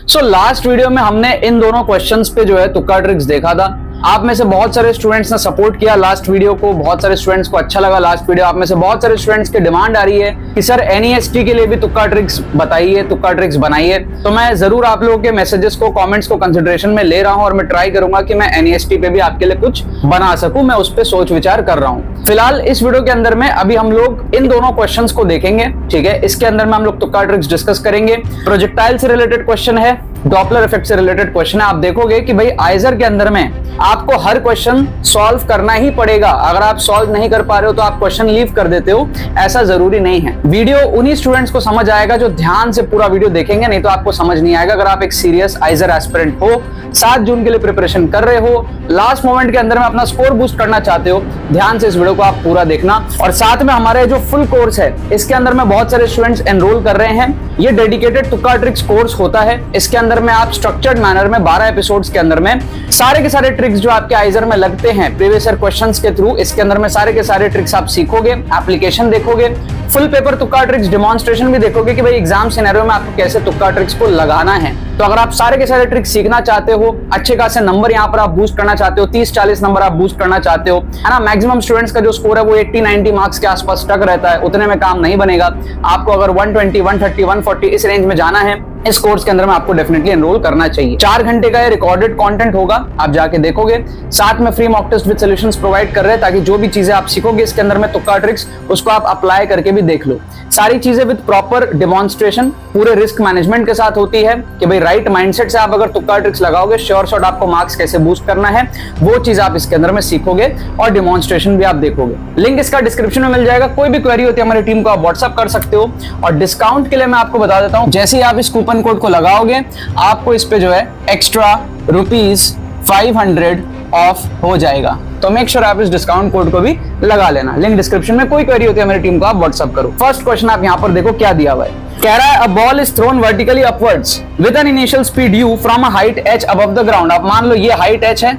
So last video में हमने इन दोनों क्वेश्चंस पे जो है तुक्का ट्रिक्स देखा था। आप में से बहुत सारे स्टूडेंट्स ने सपोर्ट किया लास्ट वीडियो को, बहुत सारे स्टूडेंट्स को अच्छा लगा लास्ट वीडियो। आप में से बहुत सारे स्टूडेंट्स की डिमांड आ रही है कि सर एनईएसटी के लिए भी तुक्का ट्रिक्स बताइए, तुक्का ट्रिक्स बनाइए। तो मैं जरूर आप लोगों के मैसेजेस को, कमेंट्स को कंसिडरेशन में ले रहा हूं और मैं ट्राई करूंगा कि मैं एनईएसटी पे भी आपके लिए कुछ बना सकूं। मैं उस पर सोच विचार कर रहा हूं। फिलहाल इस वीडियो के अंदर में अभी हम लोग इन दोनों क्वेश्चंस को देखेंगे, ठीक है। इसके अंदर में हम लोग तुक्का ट्रिक्स डिस्कस करेंगे। प्रोजेक्टाइल से रिलेटेड क्वेश्चन है, डॉपलर इफेक्ट से रिलेटेड क्वेश्चन है। आप देखोगे कि भाई आइजर के अंदर में आपको हर क्वेश्चन सॉल्व करना ही पड़ेगा। अगर आप सॉल्व नहीं कर पा रहे हो तो आप क्वेश्चन लीव कर देते हो, ऐसा जरूरी नहीं है। वीडियो उन्हीं स्टूडेंट्स को समझ आएगा जो ध्यान से पूरा वीडियो देखेंगे, नहीं तो आपको समझ नहीं आएगा। अगर आप एक सीरियस आइजर एस्पिरेंट हो, 7 जून के लिए प्रिपरेशन कर रहे हो, लास्ट मोमेंट के अंदर में अपना स्कोर बूस्ट करना चाहते हो, ध्यान से इस वीडियो को आप पूरा देखना। और साथ में हमारे जो फुल कोर्स है, इसके अंदर में बहुत सारे स्टूडेंट्स एनरोल कर रहे हैं। ये डेडिकेटेड तुक्का ट्रिक्स कोर्स होता है। इसके अंदर में आप स्ट्रक्चर्ड मैनर में 12 एपिसोड्स के अंदर में सारे के सारे ट्रिक्स जो आपके आइजर में लगते हैं प्रीवियस ईयर क्वेश्चंस के थ्रू, इसके अंदर में सारे के सारे ट्रिक्स आप सीखोगे, एप्लीकेशन देखोगे, फुल पेपर तुक्का ट्रिक्स डेमोन्स्ट्रेशन भी देखोगे कि भाई एग्जाम सिनेरियो में आपको कैसे तुक्का ट्रिक्स को लगाना है। तो अगर आप सारे के सारे ट्रिक्स सीखना चाहते हो, अच्छे खासे नंबर यहाँ पर आप बूस्ट करना चाहते हो, 30-40 नंबर आप बूस्ट करना चाहते हो, है ना। मैक्सिमम स्टूडेंट्स का जो स्कोर है वो 80-90 मार्क्स के आसपास स्टक रहता है, उतने में काम नहीं बनेगा। आपको अगर 120, 130, 140 इस रेंज में जाना है, इस कोर्स के अंदर में आपको डेफिनेटली एनरोल करना चाहिए। 4 घंटे का ये रिकॉर्डेड कंटेंट होगा, आप जाके देखोगे। साथ में free mock test with solutions provide कर रहे हैं, ताकि जो भी चीजें आप सीखोगे इसके अंदर में तुक्का ट्रिक्स, उसको आप अप्लाई करके भी देख लो। सारी चीजें विद प्रॉपर डेमोन्स्ट्रेशन, पूरे रिस्क मैनेजमेंट के साथ होती है कि भाई राइट माइंडसेट से आप अगर तुक्का ट्रिक्स लगाओगे, श्योर शॉट आपको मार्क्स कैसे बूस्ट करना है, वो चीज आप इसके अंदर में सीखोगे और डेमोन्स्ट्रेशन भी आप देखोगे। लिंक इसका डिस्क्रिप्शन में मिल जाएगा। कोई भी क्वेरी होती है हमारी टीम को आप व्हाट्सएप कर सकते हो। और डिस्काउंट के लिए मैं आपको बता देता हूं, जैसे ही आप इस कूपन कोड को लगाओगे, आपको इस पे जो है एक्स्ट्रा ₹500 ऑफ हो जाएगा। तो मेक श्योर आप इस डिस्काउंट कोड को भी लगा लेना। लिंक डिस्क्रिप्शन में। कोई क्वेरी होती है मेरी टीम को आप व्हाट्सएप करो। फर्स्ट क्वेश्चन आप यहां पर देखो क्या दिया हुआ है। कह रहा है a ball is thrown vertically upwards with an initial speed u from a height h above the ground. आप मान लो ये हाइट h है,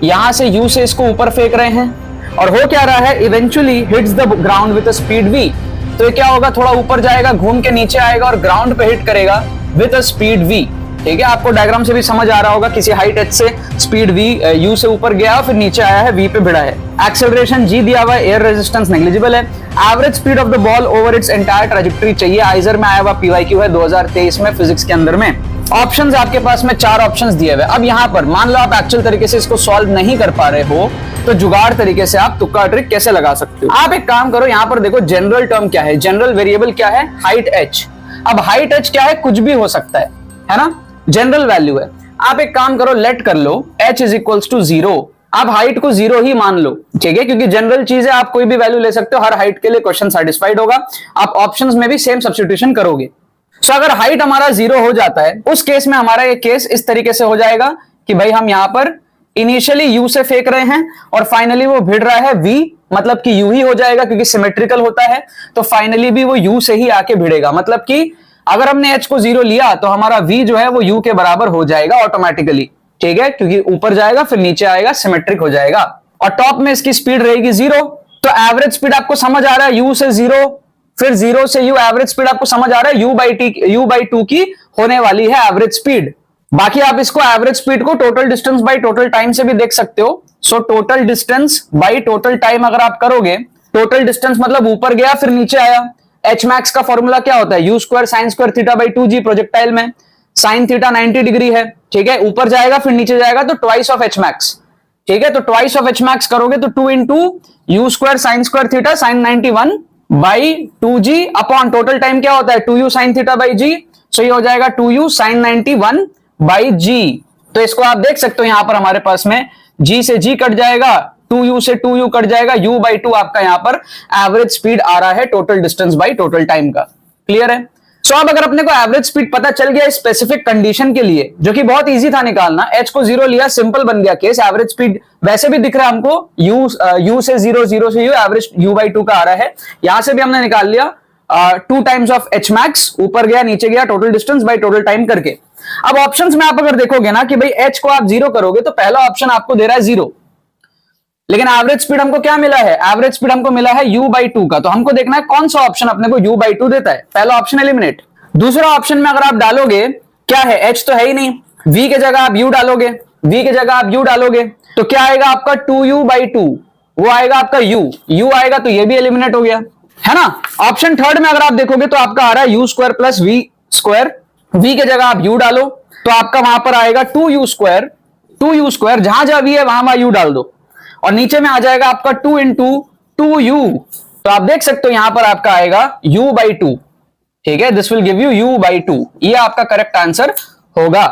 यहां से u से इसको ऊपर फेंक रहे हैं और हो क्या रहा है, eventually hits the ground with a speed v। तो ये क्या होगा, थोड़ा ऊपर जाएगा, घूम के नीचे आएगा और ग्राउंड पे हिट करेगा विद अ स्पीड v। ठीक है, आपको डायग्राम से भी समझ आ रहा होगा, किसी हाइट h से स्पीड v u से ऊपर गया फिर नीचे आया है, v पे भिड़ा है। एक्सेलरेशन g दिया हुआ है, एयर रेजिस्टेंस नेग्लिजिबल है। Average speed of the ball over its entire trajectory चाहिए। आइजर में आया हुआ PYQ है 2023 में फिजिक्स के अंदर में। ऑप्शंस आपके पास में 4 ऑप्शंस दिए हुए। अब यहाँ पर मान लो आप एक्चुअल तरीके से इसको सॉल्व नहीं कर पा रहे हो, तो जुगाड़ तरीके से आप तुक्का ट्रिक कैसे लगा सकते हो। आप एक काम करो, यहाँ पर देखो जनरल टर्म क्या है, जनरल वेरिएबल क्या है, हाइट h। अब हाइट h क्या है, कुछ भी हो सकता है ना, जनरल वैल्यू है। आप एक काम करो, लेट कर लो h इज इक्वल्स टू 0। आप हाइट को 0 ही मान लो, ठीक है, क्योंकि जनरल चीज है, आप कोई भी वैल्यू ले सकते हो, हर हाइट के लिए क्वेश्चन सेटिस्फाइड होगा। आप ऑप्शंस में भी सेम सब्स्टिट्यूशन करोगे। सो अगर हाइट हमारा 0 हो जाता है, उस केस में हमारा ये केस इस तरीके से हो जाएगा कि भाई हम यहां पर इनिशियली u से फेंक रहे हैं और फाइनली वो भिड़ रहा है v, मतलब कि u ही हो जाएगा क्योंकि सिमेट्रिकल होता है। तो फाइनली भी वो u से ही आके भिड़ेगा, मतलब कि अगर हमने h को 0 लिया तो हमारा v जो है वो u के बराबर हो जाएगा ऑटोमेटिकली, ठीक है, क्योंकि ऊपर जाएगा फिर नीचे आएगा, सिमेट्रिक हो जाएगा। और टॉप में इसकी स्पीड रहेगी 0। तो एवरेज स्पीड आपको समझ आ रहा है, u से 0 फिर 0 से u, एवरेज स्पीड आपको समझ आ रहा है, u/2 की होने वाली है एवरेज स्पीड। बाकी आप इसको एवरेज स्पीड को total distance by total time से भी देख सकते हो। So total distance by total time अगर आप करोगे, टोटल डिस्टेंस मतलब ऊपर गया फिर नीचे आया। h मैक्स का फॉर्मूला क्या होता है, u² sin² θ/2g। प्रोजेक्टाइल में sin थीटा 90 डिग्री है, ठीक है, ऊपर जाएगा फिर नीचे जाएगा तो ट्वाइस ऑफ h मैक्स, ठीक है। तो ट्वाइस ऑफ h मैक्स करोगे तो 2 into u² sin² θ sin 91/2g upon total time क्या होता है 2u sin θ/g। सो ये हो जाएगा 2u sin 91/g। तो इसको आप देख सकते हो, यहां पर हमारे पास में g से g कट जाएगा, 2u से 2u कट जाएगा, u/2 आपका यहां पर एवरेज स्पीड आ रहा है total distance by total time का। क्लियर है। सो अब अगर अपने को एवरेज स्पीड पता चल गया स्पेसिफिक कंडीशन के लिए, जो कि बहुत इजी था निकालना, h को 0 लिया, सिंपल बन गया केस। एवरेज स्पीड वैसे भी दिख रहा है हमको, u से 0, 0 से u, एवरेज u/2 का आ रहा है। यहां से भी हमने निकाल लिया 2 टाइम्स ऑफ h मैक्स, ऊपर गया नीचे गया, total distance by total time करके। अब ऑप्शंस में आप अगर देखोगे ना कि भाई h को आप 0 करोगे तो पहला ऑप्शन आपको दे रहा है 0, लेकिन एवरेज स्पीड हमको क्या मिला है, एवरेज स्पीड हमको मिला है u/2 का। तो हमको देखना है कौन सा ऑप्शन अपने को u/2 देता है। पहला ऑप्शन एलिमिनेट। दूसरा ऑप्शन में अगर आप डालोगे क्या है, h तो है ही नहीं, v के जगह आप u डालोगे, v के जगह आप u डालोगे तो क्या आएगा आपका 2u/2, वो आएगा आपका u आएगा तो ये भी एलिमिनेट हो गया, है ना। ऑप्शन थर्ड में अगर आप देखोगे तो आपका आ रहा है u² + v², v के जगह आप u डालो तो आपका वहां पर आएगा 2u², जहां जहां v है वहां u डाल दो और नीचे में आ जाएगा आपका 2 × 2u, तो आप देख सकते हो यहां पर आपका आएगा u/2, ठीक है, this will give you u/2, ये आपका करेक्ट आंसर होगा।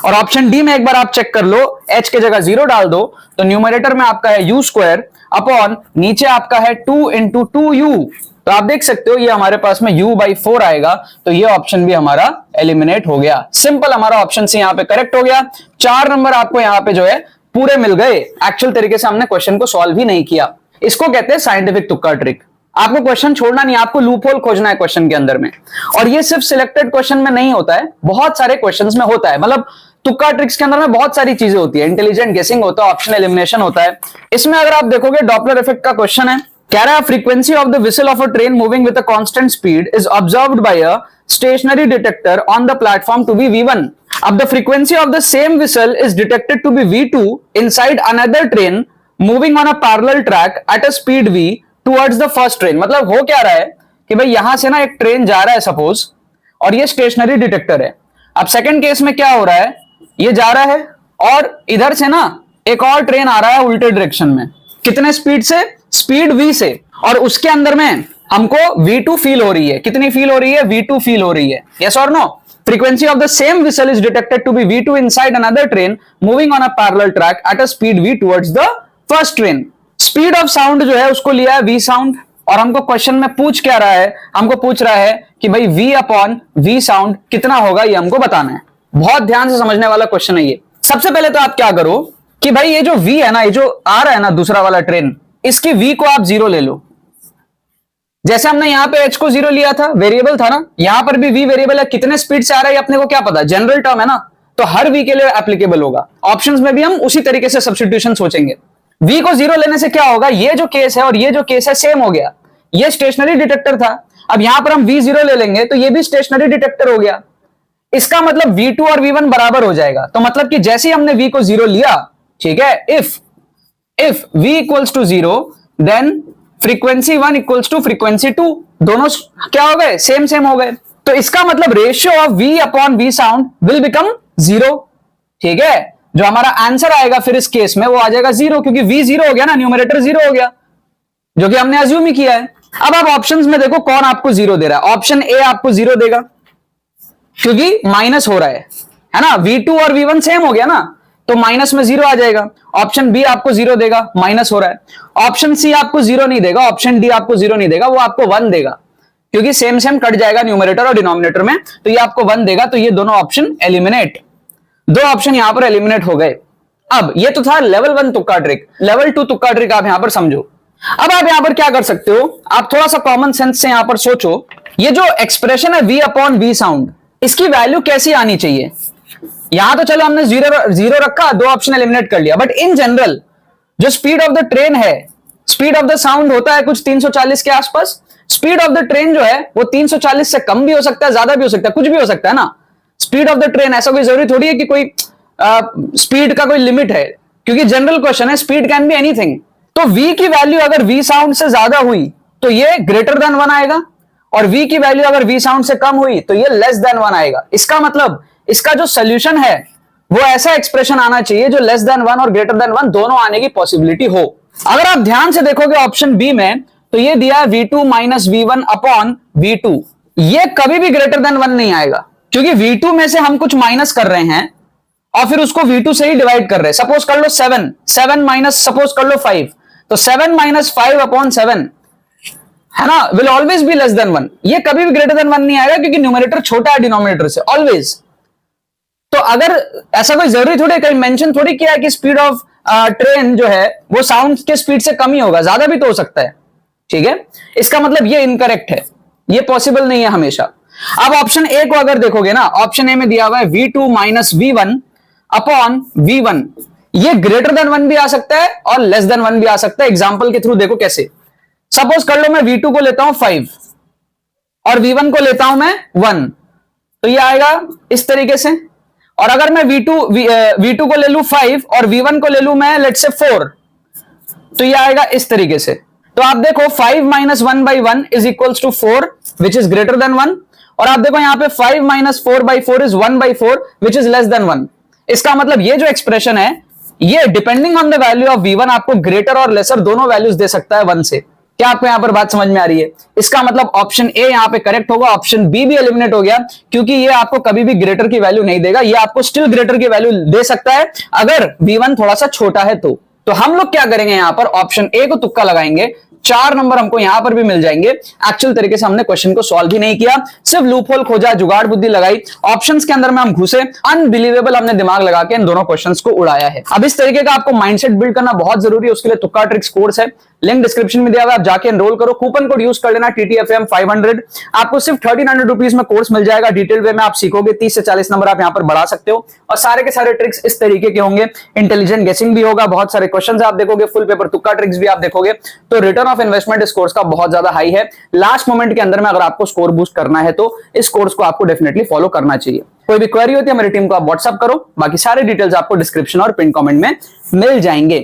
और ऑप्शन डी में एक बार आप चेक कर लो, h के जगह 0 डाल दो तो न्यूमरेटर में आपका है u² अपॉन नीचे आपका है 2 × 2u, तो आप देख सकते हो ये हमारे पास में u/4 आएगा, तो ये ऑप्शन भी हमारा एलिमिनेट हो गया। सिंपल हमारा ऑप्शन से यहां पे करेक्ट हो गया। 4 नंबर आपको यहां पे जो है पूरे मिल गए। एक्चुअल तरीके से हमने क्वेश्चन को सॉल्व ही नहीं किया, इसको कहते हैं साइंटिफिक तुक्का ट्रिक। आपको क्वेश्चन छोड़ना नहीं, आपको लूप होल खोजना है क्वेश्चन के अंदर में, और ये सिर्फ सिलेक्टेड क्वेश्चन में नहीं होता है, बहुत सारे क्वेश्चंस में होता है। मतलब तुक्का ट्रिक्स के अंदर में बहुत सारी चीजें होती है, इंटेलिजेंट गेसिंग होता है, ऑप्शन एलिमिनेशन होता है। इसमें अगर आप देखोगे डॉपलर इफेक्ट का क्वेश्चन है, कह रहा है frequency of the whistle of a train moving with a constant speed is observed by a stationary detector on the platform to be V1. अब the frequency of the same whistle is detected to be V2 inside another train moving on a parallel track at a speed v towards the first train. मतलब हो क्या रहा है कि भाई यहां से ना एक ट्रेन जा रहा है सपोज, और ये स्टेशनरी डिटेक्टर है। अब सेकंड केस में क्या हो रहा है, ये जा रहा है और इधर से ना एक और ट्रेन आ रहा है उल्टे डायरेक्शन में, कितने स्पीड से, स्पीड v से, और उसके अंदर में हमको V2 फील हो रही है। कितनी फील हो रही है, V2 फील हो रही है, यस और no. Frequency of the same whistle is detected to be V2 inside another train moving on a parallel track at a speed v towards the first train. Speed of sound जो है उसको लिया है v sound, और हमको question में पूछ क्या रहा है, हमको पूछ रहा है कि भाई v/v साउंड कितना होगा, ये हमको बताना है। बहुत ध्यान से समझने वाला क्वेश्चन है ये। सबसे पहले तो आप क्या करो कि भाई ये जो v है ना, ये जो आ रहा है ना दूसरा वाला ट्रेन, इसकी v को आप 0 ले लो। जैसे हमने यहां पे h को 0 लिया था, वेरिएबल था ना, यहां पर भी v वेरिएबल है, कितने स्पीड से आ रहा है अपने को क्या पता, जनरल टर्म है ना, तो हर v के लिए एप्लीकेबल होगा। ऑप्शंस में भी हम उसी तरीके से सब्स्टिट्यूशन सोचेंगे। v को 0 लेने से क्या होगा, ये जो केस है और ये जो केस है सेम हो गया। ये स्टेशनरी डिटेक्टर था, अब यहां पर हम v0 ले लेंगे तो ये भी स्टेशनरी डिटेक्टर हो गया। इसका मतलब v2 और v1 बराबर हो जाएगा। तो मतलब कि जैसे ही हमने v को 0 लिया, ठीक है, if v equals to 0 then frequency 1 equals to frequency 2, दोनों क्या हो गए, सेम हो गए। तो इसका मतलब ratio of v/v sound will become 0, ठीक है। जो हमारा आंसर आएगा फिर इस केस में वो आ जाएगा 0, क्योंकि v 0 हो गया ना, न्यूमरेटर 0 हो गया, जो कि हमने अज्यूम ही किया है। अब आप ऑप्शंस में देखो कौन आपको 0 दे रहा है। ऑप्शन ए आपको 0 देगा क्योंकि माइनस हो रहा है ना, v2 और v1 सेम हो गया ना, तो माइनस में 0 आ जाएगा। ऑप्शन बी आपको 0 देगा, माइनस हो रहा है। ऑप्शन सी आपको 0 नहीं देगा, ऑप्शन डी आपको 0 नहीं देगा, वो आपको 1 देगा, क्योंकि सेम कट जाएगा न्यूमरेटर और डिनोमिनेटर में, तो ये आपको 1 देगा। तो ये दोनों ऑप्शन एलिमिनेट, 2 ऑप्शन यहां पर एलिमिनेट हो गए। अब ये तो था लेवल 1 तुक्का ट्रिक। लेवल 2 तुक्का ट्रिक आप यहां पर समझो। अब आप यहां पर क्या कर सकते हो, आप थोड़ा सा कॉमन सेंस से यहां पर सोचो, ये जो एक्सप्रेशन है v/v साउंड, इसकी वैल्यू कैसी आनी चाहिए। यहां तो चलो हमने 0 रखा, 2 ऑप्शन एलिमिनेट कर लिया, बट इन जनरल जो स्पीड ऑफ द ट्रेन है, स्पीड ऑफ द साउंड होता है कुछ 340 के आसपास। स्पीड ऑफ द ट्रेन जो है वो 340 से कम भी हो सकता है, ज्यादा भी हो सकता है, कुछ भी हो सकता है ना। स्पीड ऑफ द ट्रेन, ऐसा कोई जरूरी थोड़ी है कि कोई स्पीड का कोई लिमिट है, क्योंकि जनरल क्वेश्चन है, स्पीड कैन बी एनीथिंग। तो v की वैल्यू अगर v साउंड से ज्यादा हुई तो ये ग्रेटर देन 1 आएगा, और v की वैल्यू अगर v साउंड से कम हुई तो ये लेस देन 1 आएगा। इसका मतलब इसका जो सोल्यूशन है वो ऐसा एक्सप्रेशन आना चाहिए जो लेस देन 1 और ग्रेटर देन 1 दोनों आने की पॉसिबिलिटी हो। अगर आप ध्यान से देखोगे ऑप्शन बी में, तो ये दिया है v2 minus v1 upon v2, ये कभी भी ग्रेटर देन 1 नहीं आएगा, क्योंकि v2 में से हम कुछ माइनस कर रहे हैं और फिर उसको v2 से ही डिवाइड कर रहे हैं। सपोज कर लो 7 माइनस सपोज कर लो 5, तो 7 माइनस 5 अपॉन 7 है ना, will always be less than 1। ये कभी भी ग्रेटर देन 1 नहीं आएगा, क्योंकि न्यूमरेटर छोटा है डिनोमिनेटर से, ऑलवेज। तो अगर ऐसा कोई जरूरी थोड़ी, कहीं मेंशन थोड़ी किया है कि स्पीड ऑफ ट्रेन जो है वो साउंड के स्पीड से कम ही होगा, ज्यादा भी तो हो सकता है, ठीक है। इसका मतलब ये इनकरेक्ट है, ये पॉसिबल नहीं है हमेशा। अब ऑप्शन ए को अगर देखोगे ना, ऑप्शन ए में दिया हुआ है v2 minus v1 upon v1, ये ग्रेटर देन 1 भी आ सकता है और लेस देन 1 भी आ सकता है। एग्जांपल के थ्रू देखो कैसे। सपोज कर लो मैं v2 को लेता हूं 5 और v1 को लेता हूं मैं 1, तो ये आएगा इस तरीके से। और अगर मैं V2 को ले लू 5 और V1 को ले लू मैं लेट्स से 4, तो ये आएगा इस तरीके से। तो आप देखो 5 minus 1 by 1 is equals to 4 which is greater than 1, और आप देखो यहां पे 5 minus 4 by 4 is 1 by 4 which is less than 1। इसका मतलब ये जो एक्सप्रेशन है ये depending on the value of V1 आपको ग्रेटर और लेसर दोनों वैल्यूज दे सकता है 1 से। क्या आपको यहां पर बात समझ में आ रही है? इसका मतलब ऑप्शन ए यहां पे करेक्ट होगा, ऑप्शन बी भी एलिमिनेट हो गया, क्योंकि ये आपको कभी भी ग्रेटर की वैल्यू नहीं देगा, ये आपको स्टिल ग्रेटर की वैल्यू दे सकता है अगर V1 थोड़ा सा छोटा है तो हम लोग क्या करेंगे यहां पर ऑप्शन ए को तुक्का लगाएंगे, 4 नंबर हमको यहां पर भी मिल जाएंगे। एक्चुअल तरीके से हमने क्वेश्चन को सॉल्व ही नहीं किया, सिर्फ लूप होल खोजा, जुगाड़ बुद्धि लगाई, ऑप्शंस के अंदर में हम घुसे, अनबिलीवेबल हमने दिमाग लगा के इन दोनों क्वेश्चंस को उड़ाया है। अब इस तरीके का आपको माइंडसेट बिल्ड करना बहुत जरूरी है, उसके लिए तुक्का ट्रिक्स कोर्स है, लिंक डिस्क्रिप्शन में दिया हुआ है, आप जाके एनरोल करो, कूपन कोड यूज कर लेना TTFM 500, आपको सिर्फ 1300 रुपीज में कोर्स मिल जाएगा। डिटेल वे में आप सीखोगे, 30 से 40 नंबर आप यहां पर बढ़ा सकते हो, और सारे के सारे ट्रिक्स इस तरीके के होंगे, इंटेलिजेंट गेसिंग भी होगा, बहुत सारे क्वेश्चंस आप देखोगे, फुल पेपर तुक्का ट्रिक्स भी आप देखोगे, तो रिटर्न ऑफ इन्वेस्टमेंट इस कोर्स का बहुत ज्यादा हाई है। लास्ट मोमेंट के अंदर में अगर आपको स्कोर बूस्ट करना है तो इस कोर्स को आपको डेफिनेटली फॉलो करना चाहिए। कोई भी क्वेरी होती है मेरी टीम को आप व्हाट्सअप करो, बाकी सारे डिटेल्स आपको डिस्क्रिप्शन और पिन कमेंट में मिल जाएंगे।